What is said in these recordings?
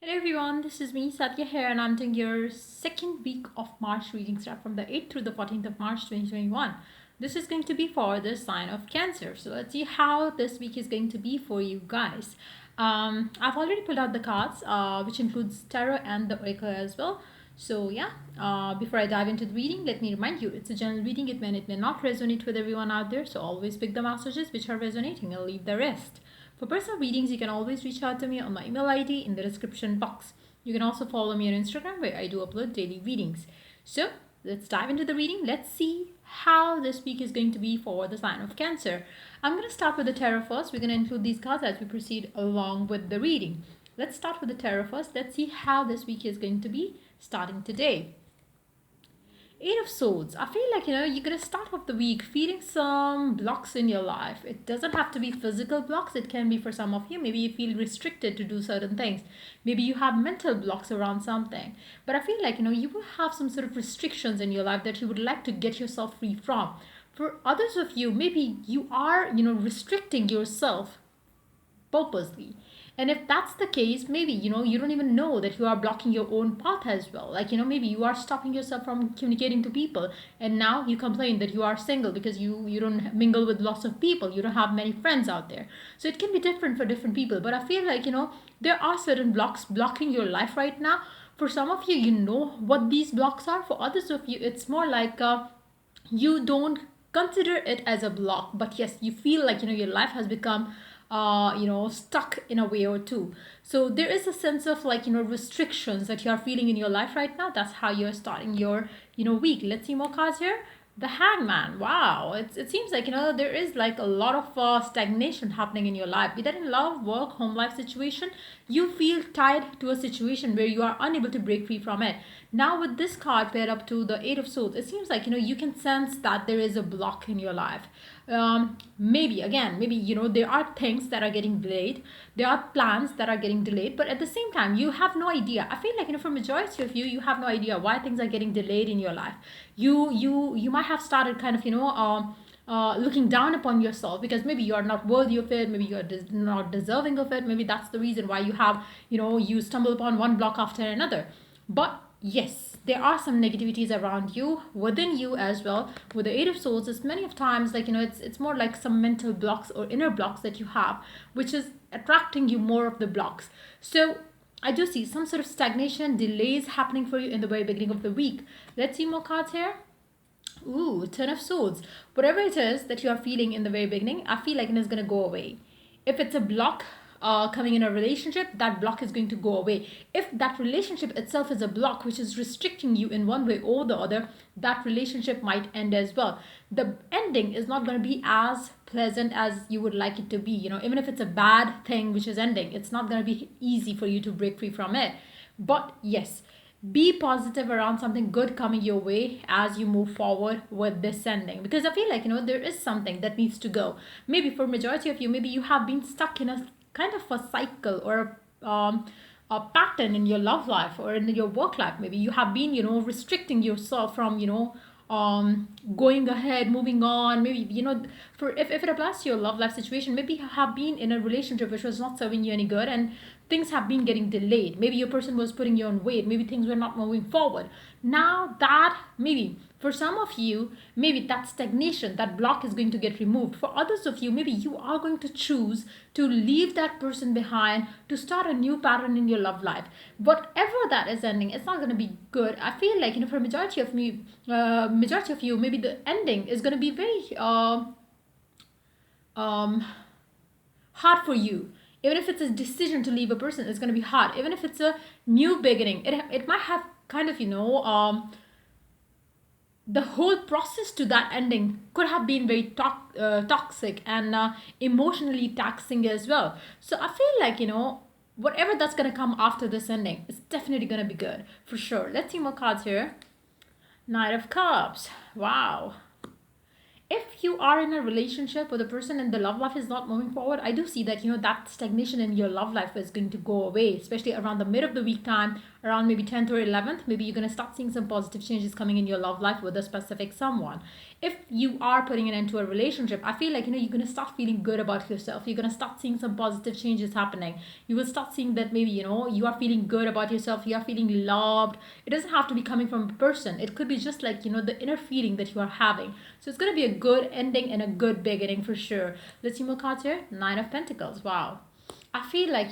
Hello everyone, this is me Satya here and I'm doing your second week of March reading start from the 8th through the 14th of March 2021. This is going to be for the sign of Cancer. So let's see how this week is going to be for you guys. I've already pulled out the cards, which includes tarot and the oracle as well. So yeah, before I dive into the reading, let me remind you, it's a general reading. It may not resonate with everyone out there. So always pick the messages which are resonating and leave the rest. For personal readings, you can always reach out to me on my email ID in the description box. You can also follow me on Instagram where I do upload daily readings. So let's dive into the reading. Let's see how this week is going to be for the sign of Cancer. I'm going to start with the tarot first. We're going to include these cards as we proceed along with the reading. Let's start with the tarot first. Let's see how this week is going to be starting today. Eight of Swords. I feel like, you're going to start off the week feeling some blocks in your life. It doesn't have to be physical blocks. It can be for some of you. Maybe you feel restricted to do certain things. Maybe you have mental blocks around something. But I feel like, you will have some sort of restrictions in your life that you would like to get yourself free from. For others of you, maybe you are, restricting yourself purposely. And if that's the case, maybe you don't even know that you are blocking your own path as well. Like, maybe you are stopping yourself from communicating to people, and now you complain that you are single because you don't mingle with lots of people, you don't have many friends out there. So it can be different for different people, but I feel like there are certain blocks blocking your life right now. For some of you, you know what these blocks are. For others of you, it's more like you don't consider it as a block, but yes, you feel like your life has become stuck in a way or two. So there is a sense of like restrictions that you are feeling in your life right now. That's how you're starting your week. Let's see more cards here. The Hangman. Wow, it seems like there is like a lot of stagnation happening in your life, be that in love, work, home life situation. You feel tied to a situation where you are unable to break free from it. Now with this card paired up to the Eight of Swords, it seems like you can sense that there is a block in your life. Maybe there are things that are getting delayed, there are plans that are getting delayed, but at the same time you have no idea. I feel like for majority of you, you have no idea why things are getting delayed in your life. You might have started kind of looking down upon yourself because maybe you are not worthy of it, maybe you are not deserving of it. Maybe that's the reason why you have you stumble upon one block after another. But yes, there are some negativities around you, within you as well. With the Eight of Swords, it's many of times like it's more like some mental blocks or inner blocks that you have, which is attracting you more of the blocks. So I do see some sort of stagnation, delays happening for you in the very beginning of the week. Let's see more cards here. Ooh, Ten of Swords. Whatever it is that you are feeling in the very beginning, I feel like it is going to go away. If it's a block coming in a relationship, that block is going to go away. If that relationship itself is a block which is restricting you in one way or the other, that relationship might end as well. The ending is not going to be as pleasant as you would like it to be. Even if it's a bad thing which is ending, it's not going to be easy for you to break free from it. But yes, be positive around something good coming your way as you move forward with this ending, because I feel like there is something that needs to go. Maybe for majority of you, maybe you have been stuck in a kind of a cycle or a pattern in your love life or in your work life. Maybe you have been restricting yourself from going ahead, moving on. Maybe for if it applies to your love life situation, maybe you have been in a relationship which was not serving you any good, and things have been getting delayed. Maybe your person was putting you on wait, maybe things were not moving forward. Now that maybe for some of you, maybe that stagnation, that block is going to get removed. For others of you, maybe you are going to choose to leave that person behind to start a new pattern in your love life. Whatever that is ending, it's not going to be good. I feel like for majority of you, maybe the ending is going to be very um hard for you. Even if it's a decision to leave a person, it's going to be hard. Even if it's a new beginning, it might have kind of the whole process to that ending could have been very toxic and emotionally taxing as well. So I feel like whatever that's going to come after this ending, it's definitely going to be good for sure. Let's see more cards here. Knight of Cups. Wow. If you are in a relationship with a person and the love life is not moving forward, I do see that that stagnation in your love life is going to go away, especially around the mid of the week time, around maybe 10th or 11th. Maybe you're going to start seeing some positive changes coming in your love life with a specific someone. if you are putting it into a relationship, I feel like you're going to start feeling good about yourself. You're going to start seeing some positive changes happening. You will start seeing that maybe you are feeling good about yourself, you are feeling loved. It doesn't have to be coming from a person. It could be just like the inner feeling that you are having. So it's going to be a good ending and a good beginning for sure. Let's see more cards here. Nine of Pentacles. Wow. I feel like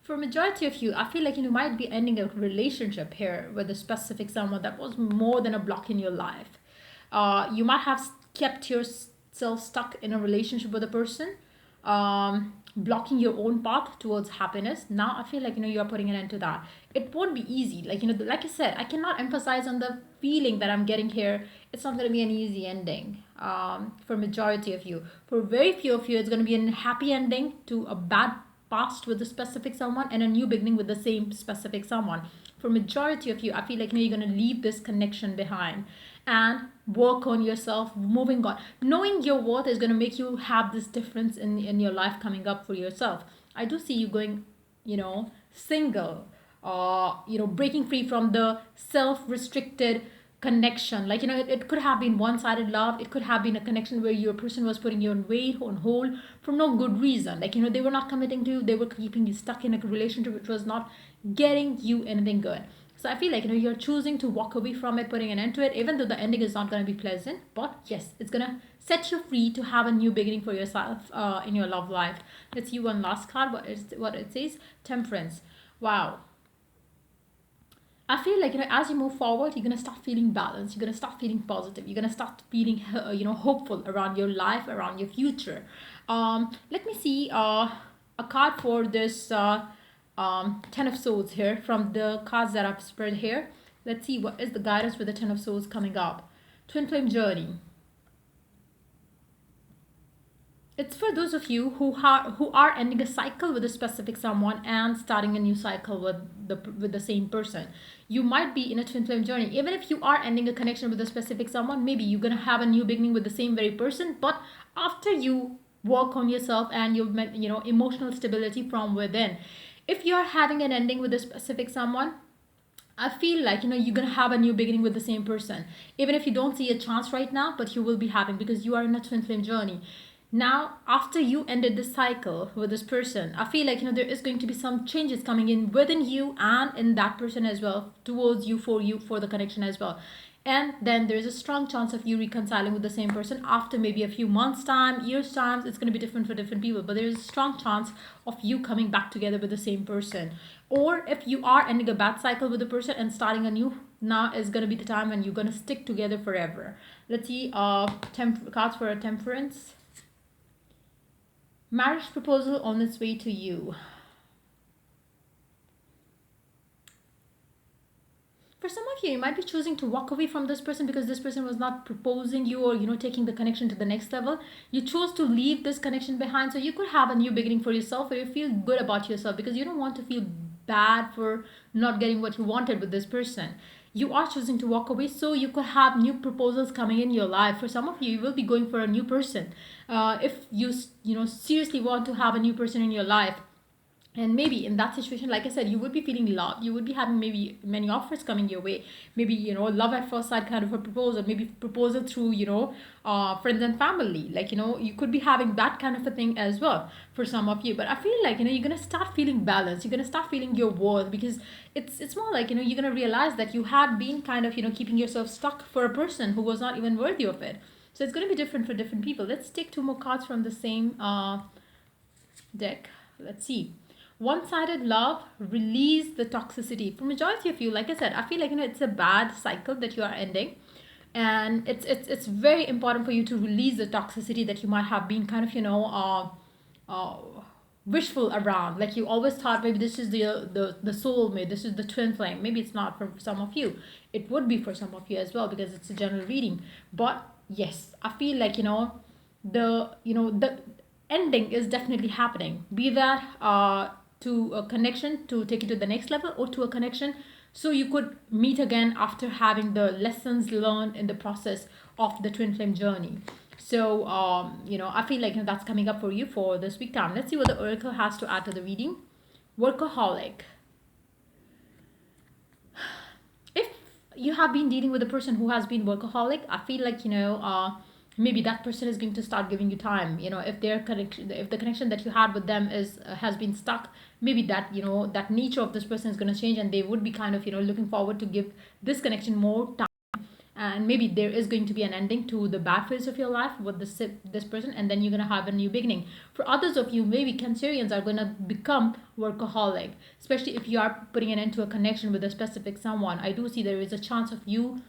for majority of you, I feel like you might be ending a relationship here with a specific someone that was more than a block in your life. You might have kept yourself stuck in a relationship with a person, blocking your own path towards happiness. Now I feel like you are putting an end to that. It won't be easy. Like I said, I cannot emphasize on the feeling that I'm getting here. It's not going to be an easy ending. For majority of you, for very few of you, it's going to be a happy ending to a bad past with a specific someone and a new beginning with the same specific someone. For majority of you, I feel like you're going to leave this connection behind and work on yourself, moving on. Knowing your worth is going to make you have this difference in your life coming up for yourself. I do see you going single, breaking free from the self-restricted connection. It could have been one-sided love. It could have been a connection where your person was putting you on wait, on hold for no good reason. They were not committing to you. They were keeping you stuck in a relationship which was not getting you anything good. So I feel like you're choosing to walk away from it, putting an end to it, even though the ending is not going to be pleasant. But yes, it's going to set you free to have a new beginning for yourself in your love life. Let's see one last card. What it says? Temperance. Wow. I feel like as you move forward, you're gonna start feeling balanced. You're gonna start feeling positive. You're gonna start feeling hopeful around your life, around your future. Let me see a card for this Ten of Swords here from the cards that I've spread here. Let's see what is the guidance for the Ten of Swords coming up. Twin flame journey. It's for those of you who are ending a cycle with a specific someone and starting a new cycle with the same person. You might be in a twin flame journey. Even if you are ending a connection with a specific someone, maybe you're gonna have a new beginning with the same very person. But after you work on yourself and you've met emotional stability from within, if you're having an ending with a specific someone, I feel like you're gonna have a new beginning with the same person. Even if you don't see a chance right now, but you will be having, because you are in a twin flame journey. Now, after you ended this cycle with this person, I feel like there is going to be some changes coming in within you and in that person as well, towards you, for the connection as well. And then there's a strong chance of you reconciling with the same person after maybe a few months time, years time. It's going to be different for different people, but there's a strong chance of you coming back together with the same person. Or if you are ending a bad cycle with a person and starting a new, now is going to be the time when you're going to stick together forever. Let's see cards for a temperance. Marriage proposal on its way to you. For some of you, you might be choosing to walk away from this person because this person was not proposing you or taking the connection to the next level. You chose to leave this connection behind, so you could have a new beginning for yourself, or you feel good about yourself because you don't want to feel bad for not getting what you wanted with this person. You are choosing to walk away, so you could have new proposals coming in your life. For some of you, you will be going for a new person. If you seriously want to have a new person in your life, and maybe in that situation, like I said, you would be feeling loved. You would be having maybe many offers coming your way. Maybe, love at first sight kind of a proposal. Maybe proposal through, friends and family. You could be having that kind of a thing as well for some of you. But I feel like, you're going to start feeling balanced. You're going to start feeling your worth, because it's more like, you're going to realize that you had been kind of, keeping yourself stuck for a person who was not even worthy of it. So it's going to be different for different people. Let's take two more cards from the same deck. Let's see. One-sided love, release the toxicity. For majority of you, like I said, I feel like it's a bad cycle that you are ending, and it's very important for you to release the toxicity that you might have been kind of wishful around. Like you always thought maybe this is the soulmate, this is the twin flame. Maybe it's not for some of you. It would be for some of you as well, because it's a general reading. But yes, I feel like the ending is definitely happening. Be that to a connection to take it to the next level, or to a connection so you could meet again after having the lessons learned in the process of the twin flame journey. So I feel like that's coming up for you for this week time. Let's see what the oracle has to add to the reading. Workaholic. you have been dealing with a person who has been workaholic, I feel like, maybe that person is going to start giving you time. If their connection, if the connection that you had with them is has been stuck, maybe that, that nature of this person is going to change, and they would be kind of, looking forward to give this connection more time. And maybe there is going to be an ending to the bad phase of your life with this person, and then you're going to have a new beginning. For others of you, maybe cancerians are going to become workaholic, especially if you are putting an end to a connection with a specific someone. I do see there is a chance of you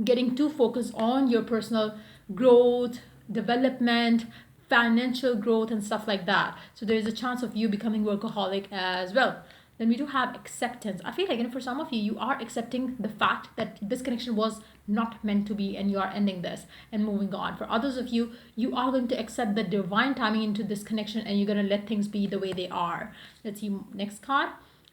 getting too focused on your personal growth, development, financial growth, and stuff like that. So there is a chance of you becoming workaholic as well. Then we do have acceptance. I feel like, for some of you, you are accepting the fact that this connection was not meant to be, and you are ending this and moving on. For others of you, you are going to accept the divine timing into this connection, and you're going to let things be the way they are. Let's see next card.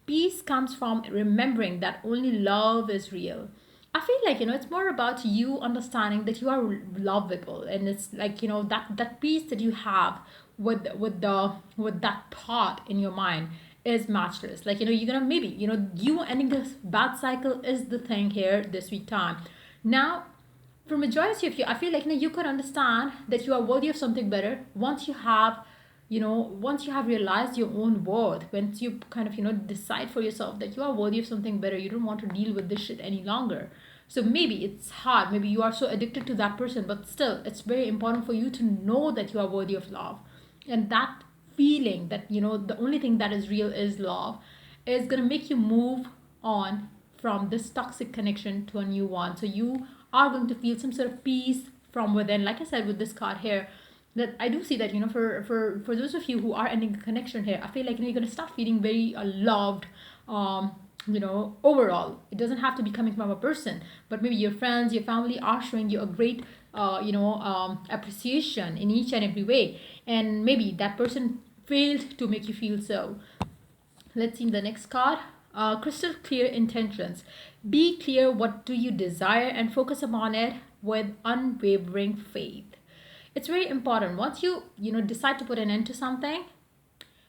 Peace comes from remembering that only love is real. I feel like, it's more about you understanding that you are lovable, and it's like, that peace that you have with that thought in your mind is matchless. Like, you're gonna maybe, you ending this bad cycle is the thing here this week time. Now, for majority of you, I feel like, you could understand that you are worthy of something better once you have, once you have realized your own worth, once you kind of, decide for yourself that you are worthy of something better. You don't want to deal with this shit any longer. So maybe it's hard, maybe you are so addicted to that person, but still it's very important for you to know that you are worthy of love. And that feeling that, the only thing that is real is love is going to make you move on from this toxic connection to a new one. So you are going to feel some sort of peace from within. Like I said with this card here, that I do see that, for those of you who are ending a connection here, I feel like, you're going to start feeling very loved. Overall, it doesn't have to be coming from a person, but maybe your friends, your family are showing you a great appreciation in each and every way, and maybe that person failed to make you feel so. Let's see the next card. Crystal clear intentions. Be clear, what do you desire, and focus upon it with unwavering faith. It's very important. Once you decide to put an end to something,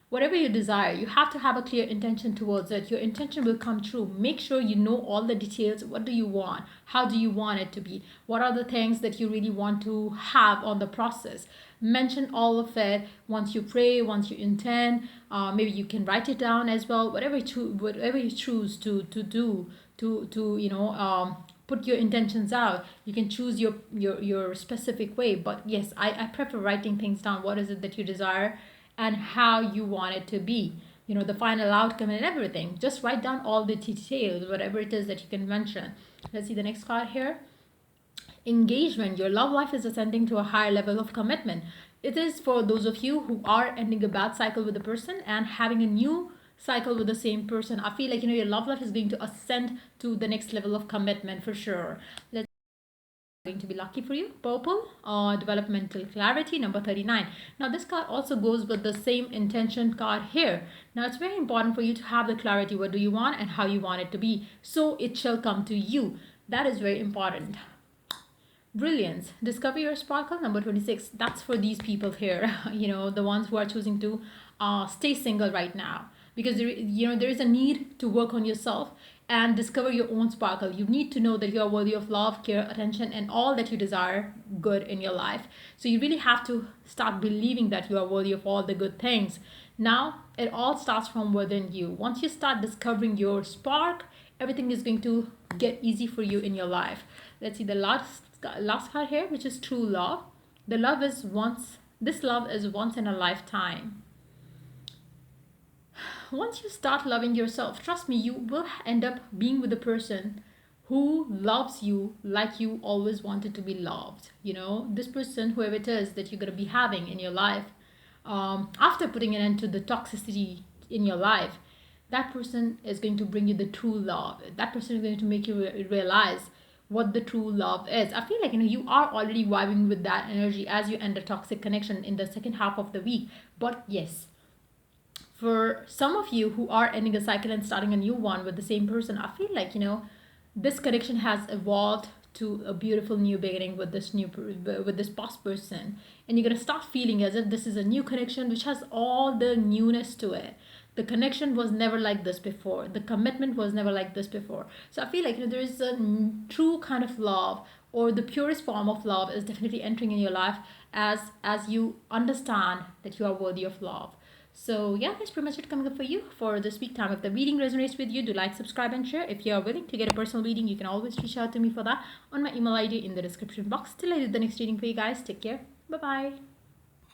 whatever you desire, you have to have a clear intention towards it. Your intention will come true. Make sure you know all the details. What do you want? How do you want it to be? What are the things that you really want to have on the process? Mention all of it once you pray, once you intend. Maybe you can write it down as well. Whatever you choose to do, to put your intentions out. You can choose your specific way. But yes, I prefer writing things down. What is it that you desire, and how you want it to be, the final outcome and everything. Just write down all the details, whatever it is that you can mention. Let's see the next card here. Engagement. Your love life is ascending to a higher level of commitment. It is for those of you who are ending a bad cycle with a person and having a new cycle with the same person. I feel like, your love life is going to ascend to the next level of commitment for sure. Let's going to be lucky for you. Purple, developmental clarity, number 39. Now this card also goes with the same intention card here. Now it's very important for you to have the clarity. What do you want and how you want it to be, so it shall come to you. That is very important. Brilliance, discover your sparkle, number 26. That's for these people here, the ones who are choosing to stay single right now, because there is a need to work on yourself and discover your own sparkle. You need to know that you are worthy of love, care, attention, and all that you desire good in your life. So you really have to start believing that you are worthy of all the good things. Now it all starts from within you. Once you start discovering your spark, everything is going to get easy for you in your life. Let's see the last card here, which is true love. This love is once in a lifetime. Once you start loving yourself, trust me, you will end up being with a person who loves you like you always wanted to be loved. This person, whoever it is that you're going to be having in your life, after putting an end to the toxicity in your life, that person is going to bring you the true love. That person is going to make you realize what the true love is. I feel like, you are already vibing with that energy as you end a toxic connection in the second half of the week. But yes, for some of you who are ending a cycle and starting a new one with the same person, I feel like, this connection has evolved to a beautiful new beginning with this past person, and you're going to start feeling as if this is a new connection which has all the newness to it. The connection was never like this before. The commitment was never like this before. So I feel like, there is a true kind of love, or the purest form of love is definitely entering in your life as you understand that you are worthy of love. So yeah, that's pretty much it coming up for you for this week time. If the reading resonates with you, do like, subscribe, and share. If you are willing to get a personal reading, you can always reach out to me for that on my email ID in the description box. Till I do the next reading for you guys. Take care. Bye bye.